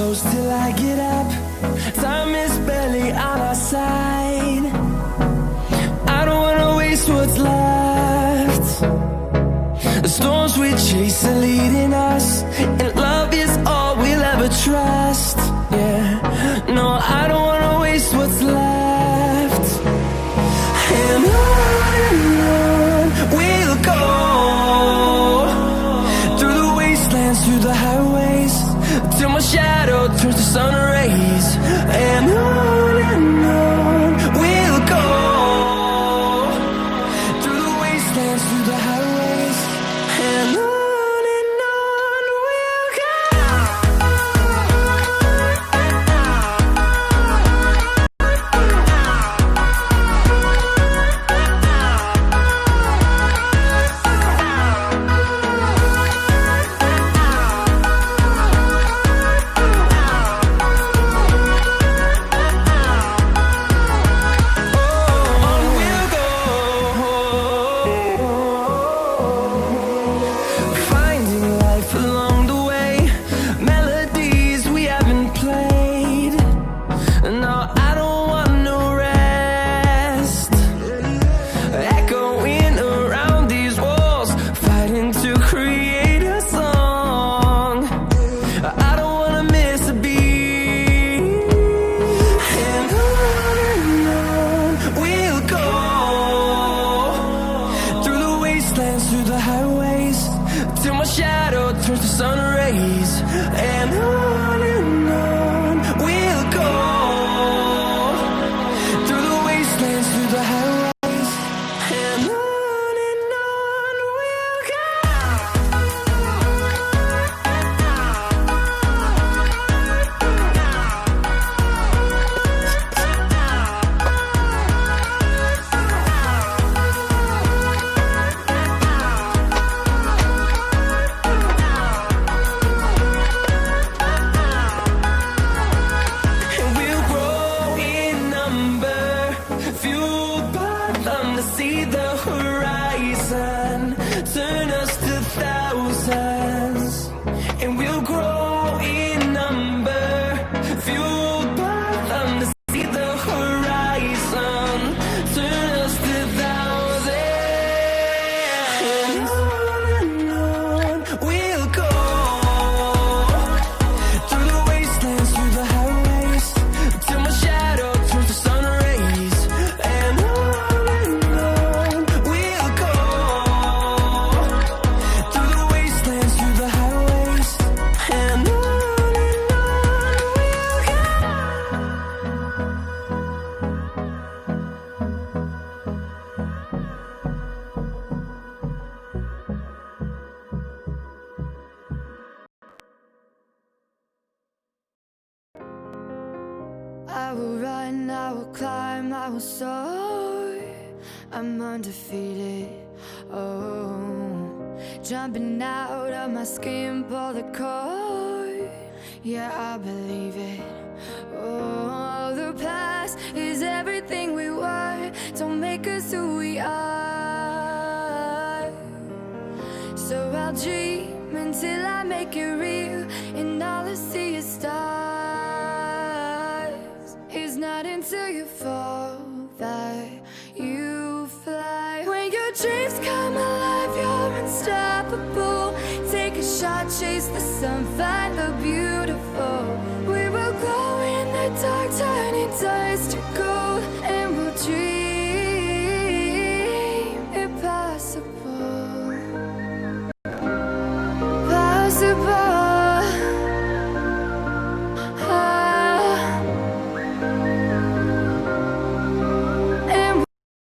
close till I get up. Time is barely on our side. I don't wanna waste what's left. The storms we chase are leading us, and love is all we'll ever trust. Yeah, no, I don't wanna waste what's left. And on we'll go, through the wastelands, through the highways, till my shadow turns to sun rays. And on we'll go, through the wastelands, through the highways, and on we'll go. Through the highways, till my shadow turns to sun rays. And on we'll go, through the wastelands, through the highways, and on we'll go. See the horizon, turn us to thousands, and we'll grow in number, fueled by them. To see the horizon, turn us to thousands, and on we'll go, through the wastelands, through the highways, till my shadow turns to sun rays. And I will run, I will climb, I will soar. I'm undefeated, oh. Jumping out of my skin, pull the cord. Yeah, I believe it. Oh, the past is everything we were. Don't make us who we are. So I'll dream until I make it real, and all I see is stars. It's not until you fall that you fly. When your dreams come alive, you're unstoppable. Take a shot, chase the sun, find the beautiful. We will glow in the dark, turning dust to gold, and we'll dream impossible. Possible.